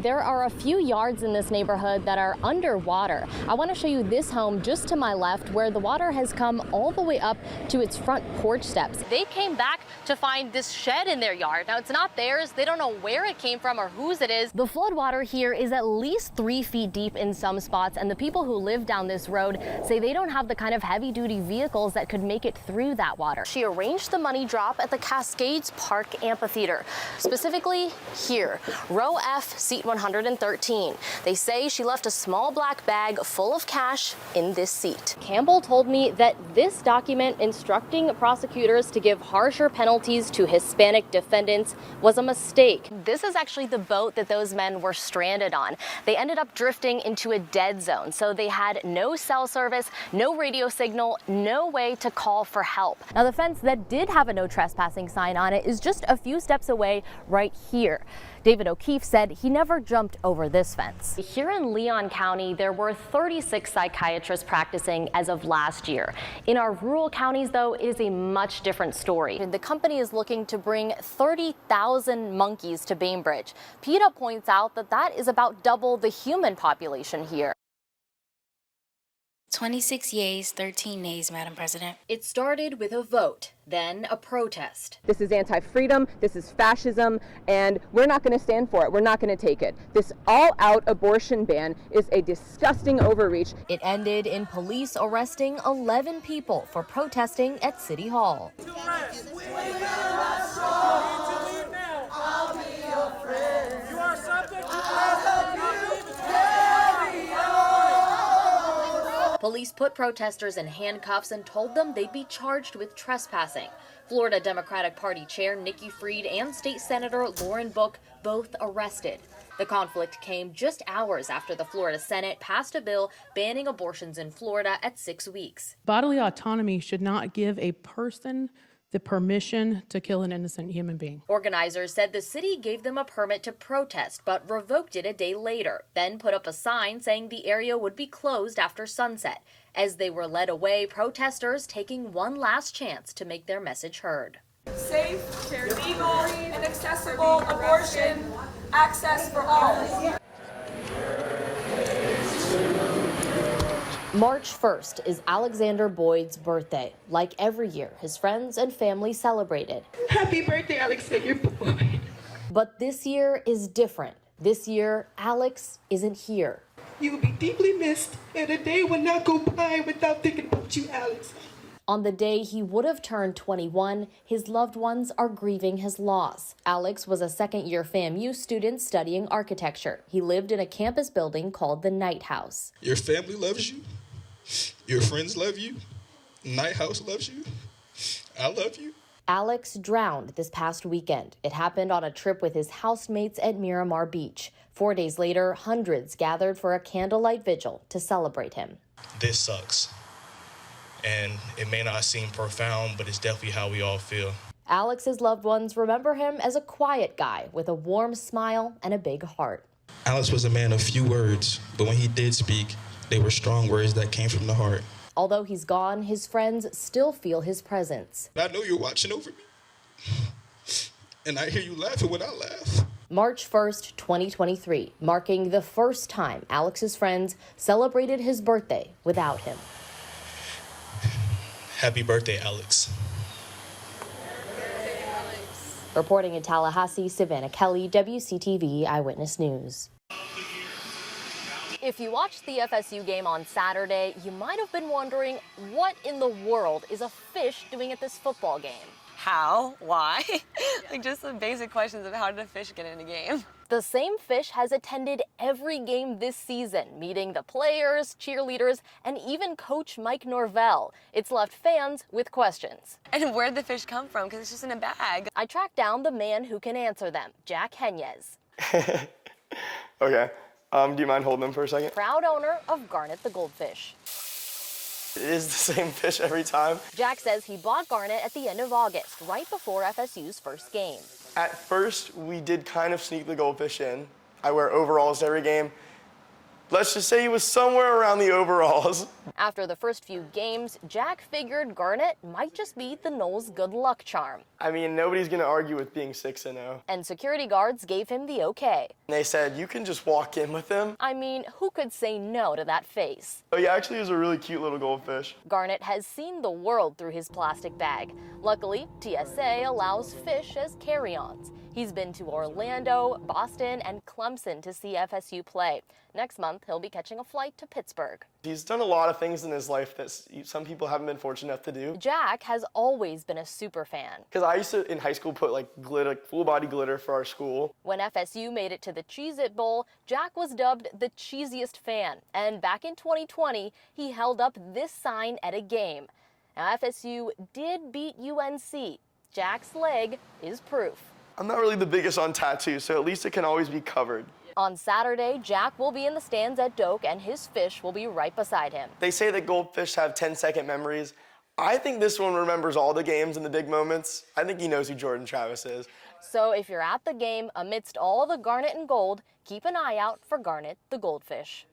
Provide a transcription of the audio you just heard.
There are a few yards in this neighborhood that are underwater. I want to show you this home just to my left where the water has come all the way up to its front porch steps. They came back to find this shed in their yard. Now, it's not theirs. They don't know where it came from or whose it is. The floodwater here is at least 3 feet deep in some spots, and the people who live down this road say they don't have the kind of heavy-duty vehicles that could make it through that water. She arranged the money drop at the Cascades Park Amphitheater, specifically here, row F, seat 113. They say she left a small black bag full of cash in this seat. Campbell told me that this document instructing prosecutors to give harsher penalties to Hispanic defendants was a mistake. This is actually the boat that those men were stranded on. They ended up drifting into a dead zone, so they had no cell service, no radio signal, no way to call for help. Now, the fence that did have a no trespassing sign on it is just a few steps away right here. David O'Keefe said he never jumped over this fence. Here in Leon County, there were 36 psychiatrists practicing as of last year. In our rural counties, though, it is a much different story. The company is looking to bring 30,000 monkeys to Bainbridge. PETA points out that that is about double the human population here. 26 yeas, 13 nays, Madam President. It started with a vote, then a protest. This is anti-freedom, this is fascism, and we're not going to stand for it. We're not going to take it. This all-out abortion ban is a disgusting overreach. It ended in police arresting 11 people for protesting at City Hall. Police put protesters in handcuffs and told them they'd be charged with trespassing. Florida Democratic Party Chair Nikki Fried and State Senator Lauren Book both arrested. The conflict came just hours after the Florida Senate passed a bill banning abortions in Florida at 6 weeks. Bodily autonomy should not give a person the permission to kill an innocent human being. Organizers said the city gave them a permit to protest, but revoked it a day later, then put up a sign saying the area would be closed after sunset. As they were led away, protesters taking one last chance to make their message heard. Safe, legal, and accessible abortion access for all. March 1st is Alexander Boyd's birthday. Like every year, his friends and family celebrated. Happy birthday, Alexander Boyd. But this year is different. This year, Alex isn't here. You will be deeply missed, and a day will not go by without thinking about you, Alex. On the day he would have turned 21, his loved ones are grieving his loss. Alex was a second-year FAMU student studying architecture. He lived in a campus building called the Night House. Your family loves you. Your friends love you. Night House loves you. I love you. Alex drowned this past weekend. It happened on a trip with his housemates at Miramar Beach. 4 days later, hundreds gathered for a candlelight vigil to celebrate him. This sucks. And it may not seem profound, but it's definitely how we all feel. Alex's loved ones remember him as a quiet guy with a warm smile and a big heart. Alex was a man of few words, but when he did speak, they were strong words that came from the heart. Although he's gone, his friends still feel his presence. I know you're watching over me, and I hear you laughing when I laugh. March 1st, 2023, marking the first time Alex's friends celebrated his birthday without him. Happy birthday, Alex. Reporting in Tallahassee, Savannah Kelley, WCTV Eyewitness News. If you watched the FSU game on Saturday, you might have been wondering what in the world is a fish doing at this football game? How? Why? Like just some basic questions of how did a fish get in a game? The same fish has attended every game this season, meeting the players, cheerleaders, and even Coach Mike Norvell. It's left fans with questions. And where'd the fish come from? Because it's just in a bag. I tracked down the man who can answer them, Jack Henyes. Okay. Do you mind holding them for a second? Proud owner of Garnet the Goldfish. It is the same fish every time. Jack says he bought Garnet at the end of August, right before FSU's first game. At first, we did kind of sneak the goldfish in. I wear overalls every game, Let's just say he was somewhere around the overalls. After the first few games, Jack figured Garnet might just be the Noles' good luck charm. I mean, nobody's going to argue with being 6-0. And security guards gave him the okay. They said, you can just walk in with him. I mean, who could say no to that face? Oh, he actually is a really cute little goldfish. Garnet has seen the world through his plastic bag. Luckily, TSA allows fish as carry-ons. He's been to Orlando, Boston, and Clemson to see FSU play. Next month, he'll be catching a flight to Pittsburgh. He's done a lot of things in his life that some people haven't been fortunate enough to do. Jack has always been a super fan. Because I used to, in high school, put like glitter, full-body glitter for our school. When FSU made it to the Cheez-It Bowl, Jack was dubbed the cheesiest fan. And back in 2020, he held up this sign at a game. Now, FSU did beat UNC. Jack's leg is proof. I'm not really the biggest on tattoos, so at least it can always be covered. On Saturday, Jack will be in the stands at Doak, and his fish will be right beside him. They say that goldfish have 10-second memories. I think this one remembers all the games and the big moments. I think he knows who Jordan Travis is. So if you're at the game amidst all the garnet and gold, keep an eye out for Garnet the goldfish.